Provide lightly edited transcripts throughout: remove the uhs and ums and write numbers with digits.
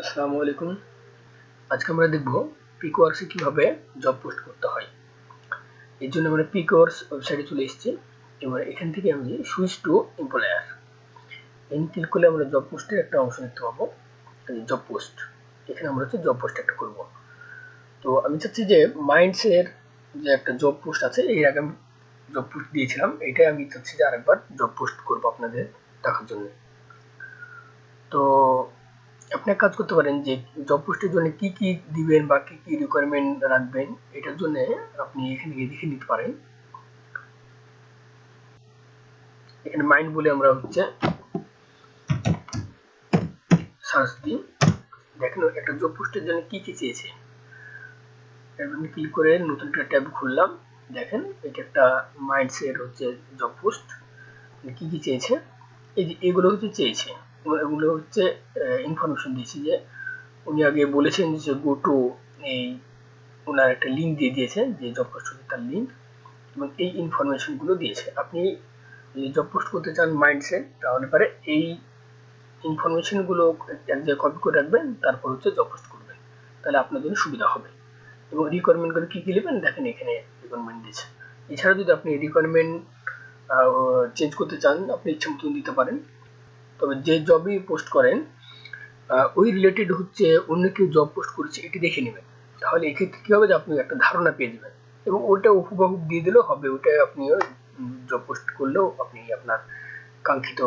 আসসালামু আলাইকুম। আজকে আমরা দেখব পিকওয়ার্কসে কিভাবে জব পোস্ট করতে হয়। এর জন্য আমরা পিকওয়ার্কস ওয়েবসাইটে চলে এসেছি। এবার এখান থেকে আমি সুইচ টু এমপ্লয়ার ক্লিক করলে আমরা জব পোস্টের একটা অংশ দেখতে পাবো। জব পোস্ট, এখানে আমরা হচ্ছে জব পোস্ট একটা করব। তো আমি চাচ্ছি যে মাইন্ডসের যে একটা জব পোস্ট আছে, এর আগে আমি জব পোস্ট দিয়েছিলাম, এটাই আমি চাচ্ছি যে আরেকবার জব পোস্ট করবো আপনাদের দেখার জন্য। তো আপনি এক কাজ করতে পারেন যে জব পোস্টের জন্য কি কি দিবেন বা কি কি রিকোয়ারমেন্ট রাখবেন, এটার জন্য আপনি এখানে গিয়ে দেখে নিতে পারেন। এখানে মাইন্ড বলে আমরা হচ্ছে সার্চ দিই, দেখেন একটা জব পোস্টের জন্য কি কি চেয়েছে। এখানে ক্লিক করে নতুন একটা ট্যাব খুললাম, দেখেন এটা একটা মাইন্ডস এর হচ্ছে জব পোস্ট। কি কি চেয়েছে, এই যে এগুলো হচ্ছে চেয়েছে, এগুলো হচ্ছে ইনফরমেশন দিয়েছি যে উনি আগে বলেছেন যে গো টু এই ওনার একটা লিঙ্ক দিয়ে দিয়েছে, যে জব পোস্ট হচ্ছে তার লিঙ্ক, এবং এই ইনফরমেশন গুলো দিয়েছে। আপনি যদি জব পোস্ট করতে চান মাইন্ডসেট, তাহলে পরে এই ইনফরমেশন গুলো এক জায়গায় কপি করে রাখবেন, তারপর হচ্ছে জব পোস্ট করবেন, তাহলে আপনার জন্য সুবিধা হবে। এবং রিকোয়ারমেন্ট গুলো কি কি নেবেন, দেখেন এখানে রিকোয়ারমেন্ট দিয়েছে। এছাড়া যদি আপনি রিকোয়ারমেন্ট চেঞ্জ করতে চান, আপনি ইচ্ছা মতন দিতে পারেন। তবে যে জবই পোস্ট করেন ওই রিলেটেড হচ্ছে অন্য কেউ জব পোস্ট করেছে এটি দেখে নেবেন, তাহলে এক্ষেত্রে কি হবে যে আপনি একটা ধারণা পেয়ে যাবেন, এবং ওটা হুবহু দিয়ে দিলেও হবে। ওটা আপনি জব পোস্ট করলেও আপনি আপনার কাঙ্ক্ষিত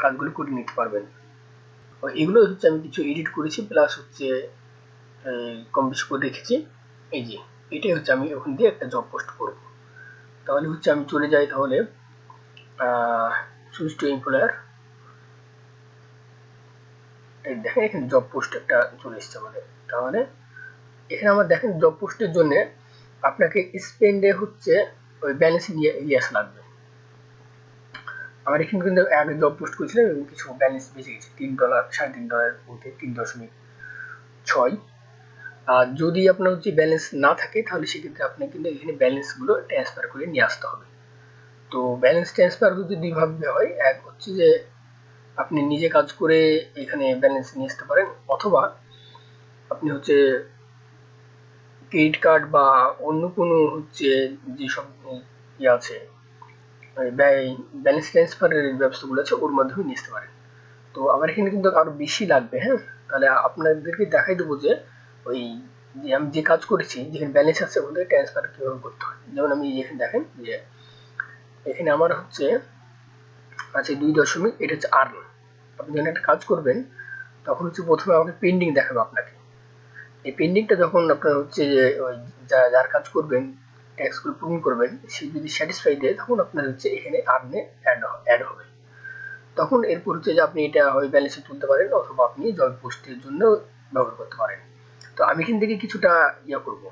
কাজগুলো করে নিতে পারবেন। এগুলো হচ্ছে আমি কিছু এডিট করেছি, প্লাস হচ্ছে কম বেশি করে রেখেছি। এই যে এটাই হচ্ছে আমি ওখান দিয়ে একটা জব পোস্ট করব। তাহলে হচ্ছে আমি চলে যাই, তাহলে সুইচ টু এমপ্লয়ার, দেখেন এখানে জব পোস্ট একটা চলে এসছে আমাদের। তাহলে এখানে আমার দেখেন জব পোস্টের জন্য আপনাকে স্পেন্ডে হচ্ছে ওই ব্যালেন্স নিয়ে আসা লাগবে। আমার এখানে কিন্তু আগে জব পোস্ট করেছিলাম এবং কিছু ব্যালেন্স বেঁচে গেছে, $3, $3.5 মধ্যে 3.6। আর যদি আপনার হচ্ছে ব্যালেন্স না থাকে, তাহলে সেক্ষেত্রে আপনি কিন্তু এখানে ব্যালেন্স গুলো ট্রান্সফার করে নিয়ে আসতে হবে। তো ব্যালেন্স ট্রান্সফার যদি দুইভাবে হয়, এক হচ্ছে যে আপনি নিজে কাজ করে এখানে ব্যালেন্স নিয়ে আসতে পারেন, অথবা আপনি হচ্ছে ক্রেডিট কার্ড বা অন্য কোনো হচ্ছে যেসব ইয়ে আছে ব্যালেন্স ট্রান্সফারের ব্যবস্থাগুলো আছে, ওর মাধ্যমে নিতে পারেন। তো আমার এখানে কিন্তু আরো বেশি লাগবে। হ্যাঁ, তাহলে আপনাদেরকে দেখাই দেবো যে ওই যে আমি যে কাজ করেছি, যেখানে ব্যালেন্স আছে ওদের ট্রান্সফার কিভাবে করতে হয়। যেমন আমি এখানে দেখেন যে এখানে আমার হচ্ছে আছে 2 এটা হচ্ছে আর্ন। আপনি যখন একটা কাজ করবেন, তখন হচ্ছে প্রথমে আমাকে পেন্ডিং দেখাবে আপনাকে। এই পেন্ডিংটা যখন আপনার হচ্ছে যে ওই যার কাজ করবেন, ট্যাক্সগুলো পূরণ করবেন, সে যদি স্যাটিসফাই দেয়, তখন আপনার হচ্ছে এখানে আর্নে অ্যাড হবে। তখন এরপর হচ্ছে যে আপনি এটা হয় ব্যালেন্সে তুলতে পারেন, অথবা আপনি জব পোস্টের জন্য ব্যবহার করতে পারেন। তো আমি এখান থেকে কিছুটা ইয়ে করবো,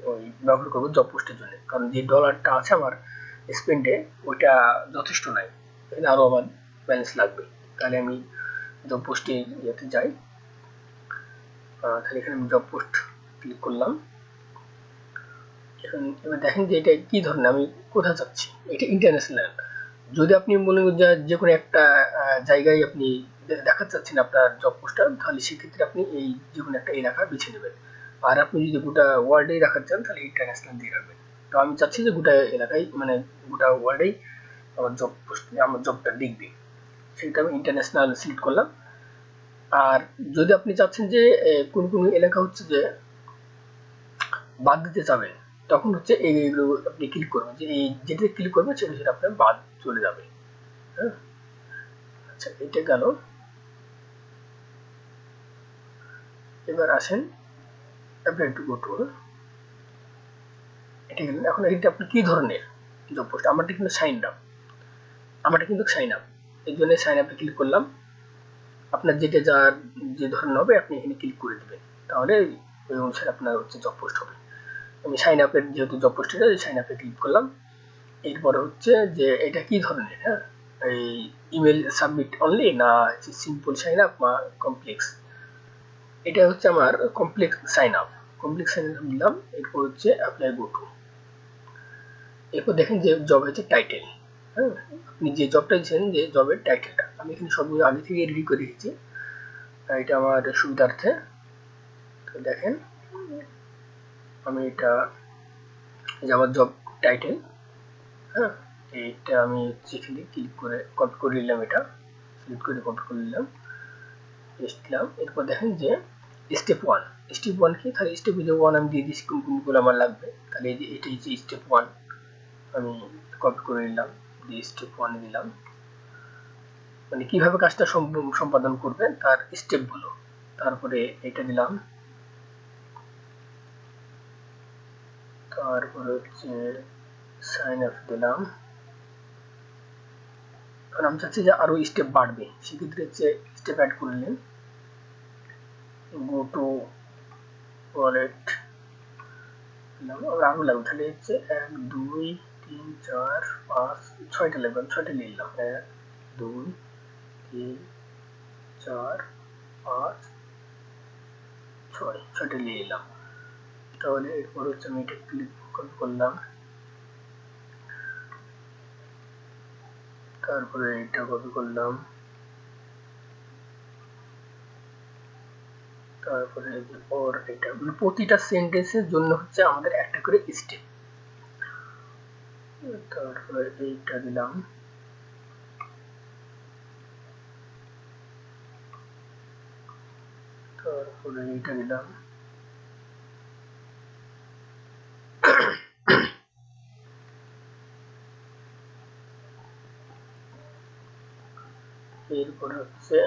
ওই ব্যবহার করবো জব পোস্টের জন্য, কারণ যে ডলারটা আছে আমার স্পেন্ডে, ওইটা যথেষ্ট নাই, এখানে আরো আমার ব্যালেন্স লাগবে। তাহলে আমি জব পোস্টে ইয়েতে যাই, তাহলে এখানে আমি জব পোস্ট ক্লিক করলাম। এখন এবার দেখেন যে এটা কি ধরনের, আমি কোথায় যাচ্ছি, এটা ইন্টারন্যাশনাল। যদি আপনি মনে করেন যে কোনো একটা জায়গায় আপনি দেখাতে চাচ্ছেন আপনার জব পোস্টটা, তাহলে সেক্ষেত্রে আপনি এই যে কোনো একটা এলাকা বেছে নেবেন। আর আপনি যদি গোটা ওয়ার্ল্ডেই রাখাতে চান, তাহলে ইন্টারন্যাশনাল দিয়ে রাখবেন। তো আমি চাচ্ছি যে গোটা এলাকায়, মানে গোটা ওয়ার্ল্ডেই আমার জব পোস্ট, আমার জবটা দেখবে, সেটা আমি ইন্টারন্যাশনাল সিলেক্ট করলাম। আর যদি আপনি চাচ্ছেন যে কোন কোন এলাকা হচ্ছে যে বাদ দিতে চাবেন, তখন হচ্ছে এইগুলো আপনি ক্লিক করবেন, যে এই যেটা ক্লিক করবেন সেটা আপনার বাদ চলে যাবে। হ্যাঁ, আচ্ছা এটা গেল। এবার আসেন অ্যাপ্লাই টু গো টু, এটা গেলেন। এখন এটা আপনি কি ধরনের জব পোস্ট, আমারটা কিন্তু সাইন আপ, এর জন্য সাইন আপে ক্লিক করলাম। আপনার যেটা যার যে ধরনের হবে আপনি এখানে ক্লিক করে দিবেন, তাহলে ওই অনুসারে আপনার হচ্ছে জব পোস্ট হবে। আমি সাইন আপের যেহেতু জব পোস্ট, এটা সাইন আপে ক্লিক করলাম। এরপরে হচ্ছে যে এটা কি ধরনের, হ্যাঁ, এই ইমেল সাবমিট অনলি, না হচ্ছে সিম্পল সাইন আপ বা কমপ্লেক্স। এটা হচ্ছে আমার কমপ্লেক্স সাইন আপ দিলাম। এরপর হচ্ছে অ্যাপ্লাই গো টু। এরপর দেখেন যে জব হচ্ছে টাইটেল। হ্যাঁ, আপনি যে জবটা দিচ্ছেন, যে জবের টাইটেলটা আমি এখানে সবগুলো আগে থেকে রেডি করে রেখেছি। এটা আমার সুবিধার্থে। তো দেখেন আমি এটা আমার জব টাইটেল, হ্যাঁ, এইটা আমি এখানে ক্লিক করে কপি করে নিলাম, এটা সিলেক্ট করে কপি করে নিলাম, পেস্ট দিলাম। এরপর দেখেন যে স্টেপ 1, স্টেপ 1 কি, তাহলে স্টেপ 1 আমি দিয়ে দিচ্ছি কোনগুলো আমার লাগবে। তাহলে এই যে এটা হচ্ছে স্টেপ 1, আমি কপি করে নিলাম, দিয়ে স্টেপ 1 দিলাম, মানে কিভাবে কাজটা সম্পাদন করবেন তার স্টেপগুলো। তারপরে এটা দিলাম, তারপরে হচ্ছে সাইন আপ দিলাম। কারণ আমি চাচ্ছি যে আরো স্টেপ বাড়বে, সেক্ষেত্রে হচ্ছে স্টেপ অ্যাড করলেন, গো টু ওয়ালেট আরো লাগবে, তাহলে হচ্ছে 1 2 3 4 5 6টা লাগবে, 6টা নিলাম, 1 2 3 4 5 6, 6টা নিয়ে নিলাম। তাহলে এরপর হচ্ছে আমি এটা ক্লিক করলাম, তারপরে এটা কপি করলাম, তারপরে ওর এটা মানে প্রতিটা সেন্টেন্সের জন্য হচ্ছে আমাদের একটা করে স্টেপ। তারপরে এইটা দিলাম, তারপরে এইটা দিলাম, এরপর হচ্ছে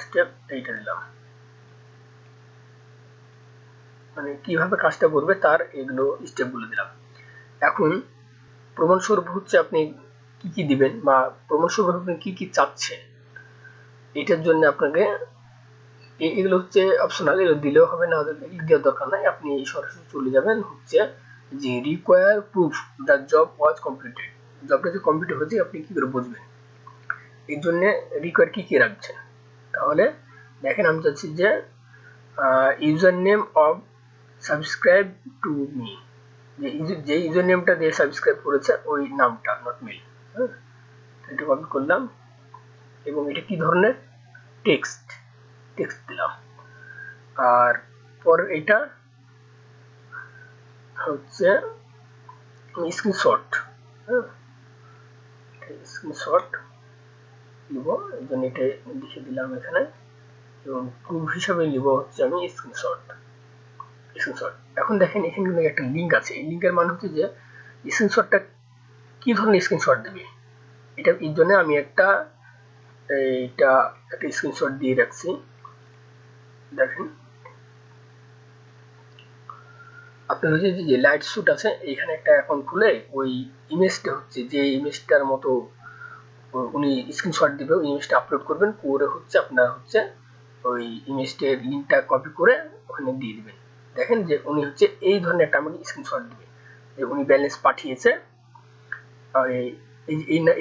স্টেপ এইটা দিলাম, মানে কিভাবে কাজটা করবে তার এগুলো স্টেপগুলো দিলাম। এখন প্রমাণস্বরূপ হচ্ছে আপনি কি কি দিবেন বা প্রমাণস্বরূপ আপনি কি কি চাচ্ছেন, এটার জন্য আপনাকে এগুলো হচ্ছে অপশনাল, এগুলো দিলেও হবে, না দেওয়ার দরকার নাই। আপনি সরাসরি চলে যাবেন হচ্ছে যে require proof the job was completed, জবটা যে কমপ্লিট হয়েছে আপনি কি করে বুঝবেন, এর জন্য রিকোয়ার কি কি রাখছেন। তাহলে দেখেন আমি চাচ্ছি যে user name of subscribe to me, যে ইউজার নেমটা দিয়ে সাবস্ক্রাইব করেছে ওই নামটা, নট মেল। হ্যাঁ, এটা কপি করলাম এবং এটা কি ধরনের টেক্সট, টেক্সট দিলাম। আর পর এটা হচ্ছে স্ক্রিনশট, হ্যাঁ, স্ক্রিনশট নিব, এই জন্য এটা লিখে দিলাম এখানে, এবং প্রুফ হিসাবে নিব হচ্ছে আমি স্ক্রিনশট। এখন দেখেন এখানে কিন্তু একটা লিঙ্ক আছে, এই লিঙ্কের মানে হচ্ছে যে স্ক্রিনশটটা কি ধরনের স্ক্রিনশট দেবে, এটা এর জন্য আমি একটা স্ক্রিনশট দিয়ে রাখছি। দেখেন আপনার হচ্ছে যে লাইট শুট আছে, এখানে একটা অ্যাকাউন্ট খুলে ওই ইমেজটা হচ্ছে যে ইমেজটার মতো উনি স্ক্রিনশট দিবে, ওই ইমেজটা আপলোড করবেন, করে হচ্ছে আপনার হচ্ছে ওই ইমেজটার লিঙ্কটা কপি করে ওখানে দিয়ে দিবেন। দেখেন যে উনি হচ্ছে এই ধরনের একটা আমাকে স্ক্রিনশট দিবে যে উনি ব্যালেন্স পাঠিয়েছে,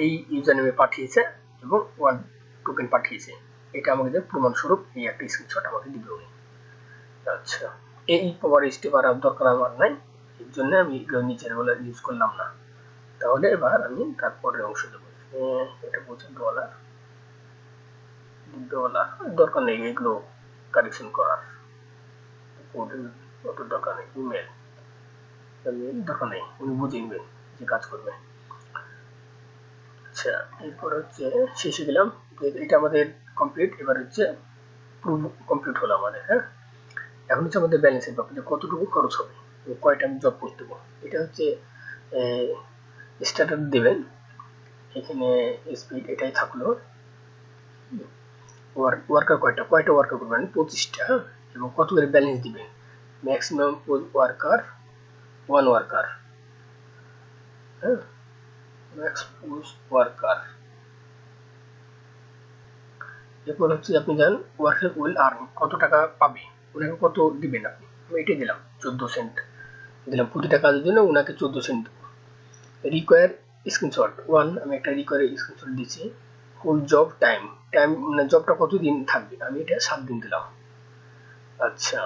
এই ইউজার নেমে পাঠিয়েছে এবং 1 টোকেন পাঠিয়েছে, এটা আমাকে প্রমাণস্বরূপ এই একটা স্ক্রিনশট আমাকে দিবে উনি। আচ্ছা, এই পাওয়ার স্টেপ আর দরকার আমার নাই, এর জন্য আমি নিচের গুলো ইউজ করলাম না। তাহলে এবার আমি তারপরের অংশ দেবো, এটা বলছে ডলার, দরকার নেই এগুলো কারেকশন করার, অত দরকার নেই, ইমেল দরকার নেই, উনি বুঝে নেবেন যে কাজ করবে। আচ্ছা, এরপর হচ্ছে শেষে গেলাম, এটা আমাদের কমপ্লিট। এবার হচ্ছে প্রুফ কমপ্লিট হলো আমাদের। হ্যাঁ, এখন হচ্ছে আমাদের ব্যালেন্সের ব্যাপার, যে কতটুকু খরচ হবে, কয়টা আমি জব করতে পারবো, এটা হচ্ছে স্ট্যাটাস দেবেন, এখানে স্পিড এটাই থাকলো, ওয়ার্কার কয়টা ওয়ার্কার করবেন 25টা, এবং কত করে ব্যালেন্স দিবেন, ম্যাক্সিমাম ওয়ার্কার 1 ওয়ার্কার, হ্যাঁ, ম্যাক্স ওয়ার্কার। এরপর হচ্ছে আপনি যান ওয়ার্কার উইল আর্ন, কত টাকা পাবে, ওনাকে কত দিবেন আপনি, আমি এটাই দিলাম 14 সেন্ট দিলাম, প্রতিটা কাজের জন্য ওনাকে 14 সেন্ট দেবো। রিকোয়ার স্ক্রিনশট 1, আমি একটা রিকোয়ার স্ক্রিনশট দিচ্ছি। হোল জব টাইম, মানে জবটা কতদিন থাকবে, আমি এটা 7 দিন দিলাম। আচ্ছা,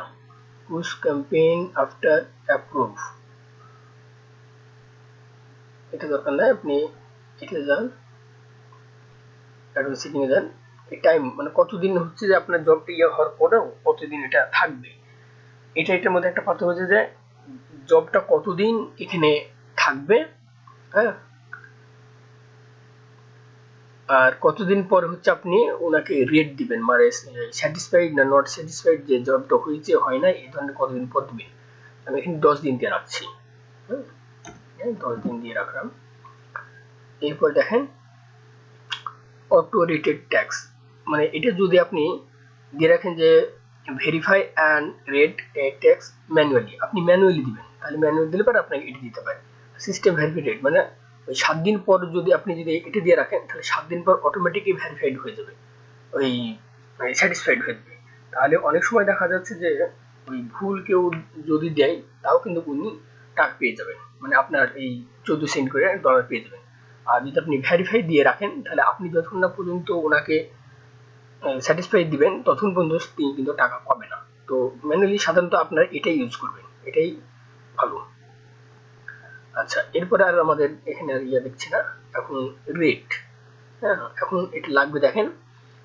পুশ ক্যাম্পেইন আফটার অ্যাপ্রুভ, এটা দরকার নাই, আপনি এটা যান অ্যাডভান্স সেটিং এ যান, এই টাইম মানে কতদিন হচ্ছে যে আপনার জবটা হওয়ার পরেও কতদিন এটা থাকবে, এটার মধ্যে একটা পার্থক্য হচ্ছে যে জবটা কতদিন এখানে থাকবে, হ্যাঁ, আর কতদিন পর হচ্ছে আপনি ওনাকে রেট দিবেন, মানে স্যাটিসফাইড না নট স্যাটিসফাইড, যে জবটা হয়েছে হয় না এই ধরনের কতদিন পর দিবেন। আমি এখানে 10 দিন দিয়ে রাখছি, 10 দিন দিয়ে রাখলাম। এরপর দেখেন অটো রেটেড ট্যাক্স, মানে এটা যদি আপনি দিয়ে রাখেন যে verify and rate A tax manually, আপনি ম্যানুয়ালি দিবেন, তাহলে ম্যানুয়ালি দিলে পরে আপনাকে এটা দিতে পারে। সিস্টেম ভেরিফাইড মানে ওই 7 দিন পর যদি আপনি যদি এটা দিয়ে রাখেন তাহলে 7 দিন পর অটোমেটিকলি ভেরিফাইড হয়ে যাবে, ওই স্যাটিসফাইড হয়ে যাবে। তাহলে অনেক সময় দেখা যাচ্ছে যে ওই ভুল কেউ যদি দেয় তাও কিন্তু উনি টাকা পেয়ে যাবেন, মানে আপনার এই 14 সেন্ট করে ডলার পেয়ে যাবেন। আর যদি আপনি ভেরিফাই দিয়ে রাখেন তাহলে আপনি যতক্ষণ না পর্যন্ত ওনাকে স্যাটিসফাই দিবেন ততক্ষণ পর্যন্ত তিনি কিন্তু টাকা পাবে না। তো ম্যানুয়ালি সাধারণত আপনারা এটাই ইউজ করবেন, এটাই ভালো। আচ্ছা, এরপরে আর আমাদের এখানে আর দেখছি না, এখন রেট, হ্যাঁ, এখন এটা লাগবে, দেখেন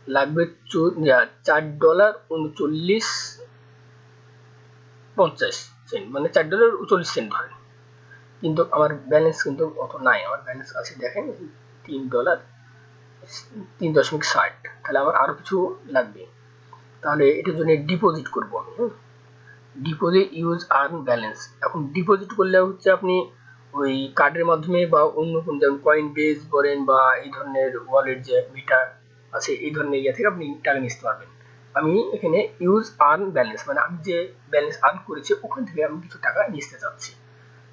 লাগবে $4.39 মানে $4.39 ধরেন, কিন্তু আমার ব্যালেন্স কিন্তু অত নাই, আমার ব্যালেন্স আছে দেখেন $3.60, তাহলে আমার আরো কিছু লাগবে। তাহলে এটার জন্য ডিপোজিট করবো আমি, ডিপোজিট ইউজ আর্ন ব্যালেন্স। এখন ডিপোজিট করলে হচ্ছে আপনি ওই কার্ডের মাধ্যমে বা অন্য কোন যেমন কয়েন বেস বলেন বা এই ধরনের ওয়ালেট যে মিটার আছে এই ধরনের ইয়ে থেকে আপনি টাকা নিতে পারবেন। আমি এখানে ইউজ আর্ন ব্যালেন্স মানে আমি যে ব্যালেন্স আর্ন করেছি ওখান থেকে আমি কিছু টাকা নিতে চাচ্ছি।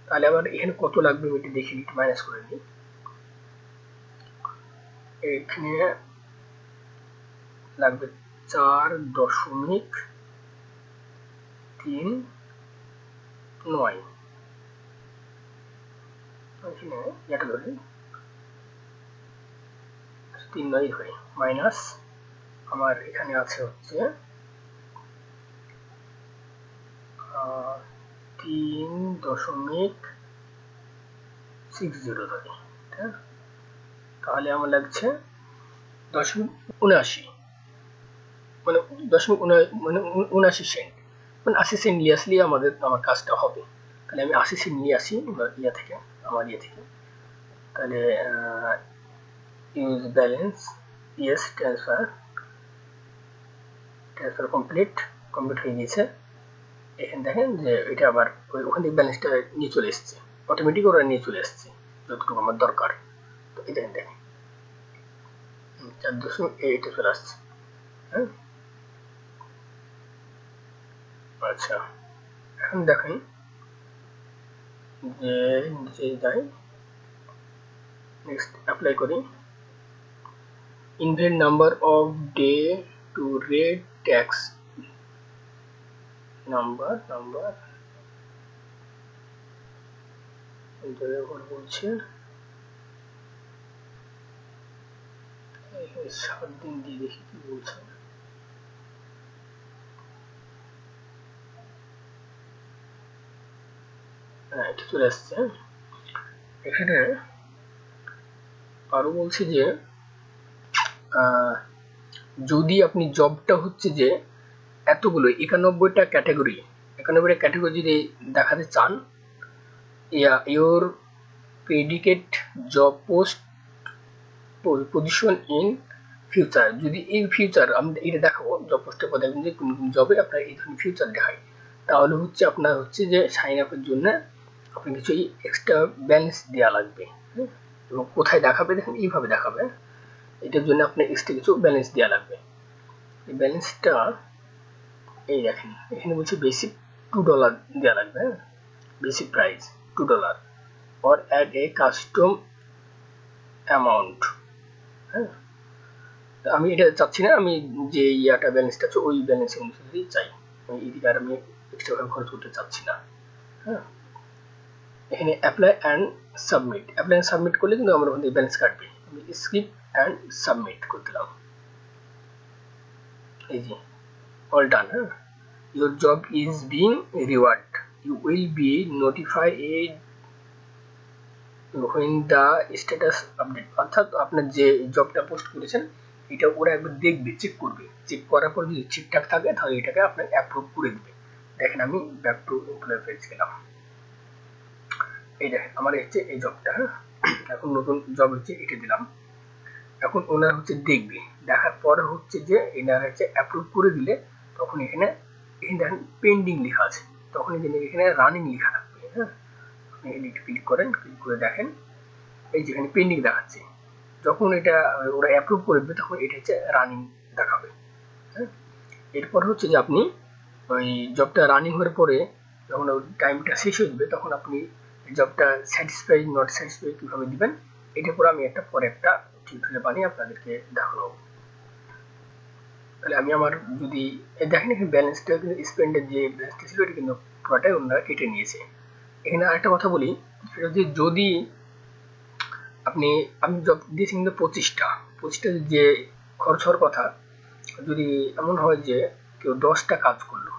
তাহলে আমার এখানে কত লাগবে এটা দেখে একটু মাইনাস করে নিই। এখানে লাগবে 4.39, এখানে এটা ধরি 3 হয় মাইনাস আমার এখানে আছে হচ্ছে 3.60 ধরি, হ্যাঁ, তাহলে আমার লাগছে 0.79 মানে 0.79 মানে 80 সেন্ট নিয়ে আসলে আমার কাজটা হবে। তাহলে আমি 80 সেন্ট নিয়ে আসি ইয়া থেকে, আমার ইয়ে থেকে। তাহলে use balance, yes, transfer complete হয়ে গিয়েছে। এখানে দেখেন যে এটা আবার ওখান থেকে ব্যালেন্সটা নিয়ে চলে এসছে, অটোমেটিক ওরা নিয়ে চলে এসছে যতটুকু আমার দরকার। তো এটা দেখেন 4.8 চলে আসছে, হ্যাঁ। আচ্ছা, এখন দেখেন যে নিচে যাই, নেক্সট অ্যাপ্লাই করি, invent number of day to rate tax, number বলছে 7 দিন দিয়ে দেখি কি বলছে। হ্যাঁ, এটা চলে আসছে। এখানে আরো বলছে যে যদি আপনি জবটা হচ্ছে যে এতগুলো 91টা ক্যাটাগরি যদি দেখাতে চান, your predicate job post position in future, যদি এই ফিউচার আমি এটা দেখাবো জব পোস্টের পর দেখবেন যে কোন কোন জবে আপনার এই ধরনের ফিউচার দেখায়, তাহলে হচ্ছে আপনার হচ্ছে যে সাইন আপের জন্য আপনি কিছু এক্সট্রা ব্যালেন্স দেওয়া লাগবে, এবং কোথায় দেখাবে দেখেন এইভাবে দেখাবে, এটার জন্য আপনার এক্সট্রা কিছু ব্যালেন্স দেওয়া লাগবে। এই ব্যালেন্সটা এই দেখেন এখানে বলছে বেসিক $2 দেওয়া লাগবে, basic price $2 or add a custom amount, হ্যাঁ। আমি এটা চাচ্ছি না, আমি যে ইয়াটা ব্যালেন্সটা আছে ওই ব্যালেন্স অনুসারেই চাই, আমি এদিকে আর আমি এক্সট্রা ভাবে খরচ করতে চাচ্ছি না, হ্যাঁ। এখানে অ্যাপ্লাই অ্যান্ড সাবমিট করলে কিন্তু আমার ওখান থেকে ব্যালেন্স কাটবে, আমি স্কিপ অ্যান্ড সাবমিট করে দিলাম, এই যে অল ডান, হ্যাঁ। Your job is being rewarded. You will be notified when the status update, অর্থাৎ আপনার যে জবটা পোস্ট করেছেন এটা ওরা একবার দেখবে, চেক করবে, চেক করার পর যদি ঠিকঠাক থাকে তাহলে এটাকে আপনার অ্যাপ্রুভ করে দিবে। দেখেন আমি ব্যাক টু এমপ্লয়ি পেজ গেলাম, এই দেখেন আমার হচ্ছে এই জবটা, এখন নতুন জব হচ্ছে এটা দিলাম। এখন ওনার হচ্ছে দেখবে, দেখার পরে হচ্ছে যে এনার হচ্ছে অ্যাপ্রুভ করে দিলে তখন এখানে দেখেন পেন্ডিং লেখা আছে, তখন এখানে রানিং লেখা থাকবে। হ্যাঁ, আপনি এডিট ক্লিক করেন, ক্লিক করে দেখেন এই যেখানে পেন্ডিং দেখাচ্ছে, যখন এটা ওরা অ্যাপ্রুভ করে দেবে তখন এটা হচ্ছে রানিং দেখাবে। হ্যাঁ, এরপর হচ্ছে যে আপনি ওই জবটা রানিং হওয়ার পরে যখন ওই টাইমটা শেষ হয়ে যাবে তখন আপনি জবটা স্যাটিসফাই নট স্যাটিসফাই কীভাবে দিবেন, এটা করে আমি পরে একটা টিউটোরিয়াল বানিয়ে আপনাদেরকে দেখানো। তাহলে আমি আমার যদি দেখেন এখানে ব্যালেন্সটা কিন্তু স্পেন্ডের যে ব্যালেন্সটা ছিল এটা কিন্তু পুরোটাই ওনারা কেটে নিয়েছে। এখানে আরেকটা কথা বলি, সেটা হচ্ছে যদি আমি জব দিয়েছি কিন্তু 25টা যে খরচ হওয়ার কথা, যদি এমন হয় যে কেউ 10টা কাজ করলো,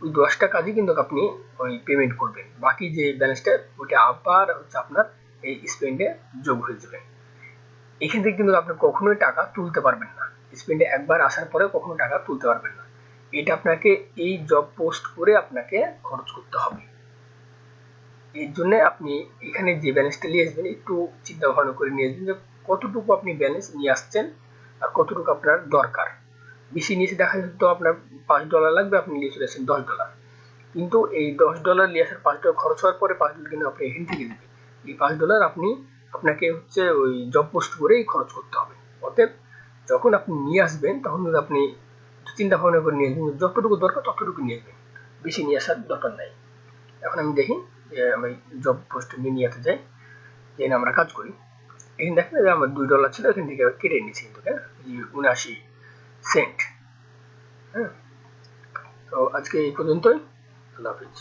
ওই 10টা কাজই কিন্তু আপনি ওই পেমেন্ট করবেন, বাকি যে ব্যালেন্সটা ওইটা আবার হচ্ছে আপনার এই স্পেন্ডে যোগ হয়ে যাবে। এখান থেকে কিন্তু আপনি কখনোই টাকা তুলতে পারবেন না, স্পেন্ডে একবার আসার পরে কখনো টাকা তুলতে পারবেন না, এটা আপনাকে এই জব পোস্ট করে আপনাকে খরচ করতে হবে। এর জন্য আপনি এখানে যে ব্যালেন্সটা নিয়ে আসবেন একটু চিন্তা ভাবনা করে নিয়ে আসবেন যে কতটুকু আপনি ব্যালেন্স নিয়ে আসছেন আর কতটুকু আপনার দরকার। বেশি নিচে দেখা যাচ্ছে তো আপনার $5 লাগবে, আপনি নিয়ে চলে আসছেন $10, কিন্তু এই $10 নিয়ে আসার $5 খরচ হওয়ার পরে $5 কিন্তু আপনি এখান থেকে দেবেন, এই $5 আপনাকে হচ্ছে ওই জব পোস্ট করেই খরচ করতে হবে। অতএব যখন আপনি নিয়ে আসবেন তখন কিন্তু আপনি চিন্তা ভাবনা করে নিয়ে আসবেন, যতটুকু দরকার ততটুকু নিয়ে আসবেন, বেশি নিয়ে আসার দরকার নাই। এখন আমি দেখি যে আমি জব পোস্ট নিয়ে যেতে যাই, যেখানে আমরা কাজ করি, এখানে দেখেন যে আমার $2 ছিল, এখান থেকে কেটে নিয়েছি কিন্তু 79 সেন্ট। হ্যাঁ, তো আজকে এই পর্যন্তই, আল্লাহ হাফিজ।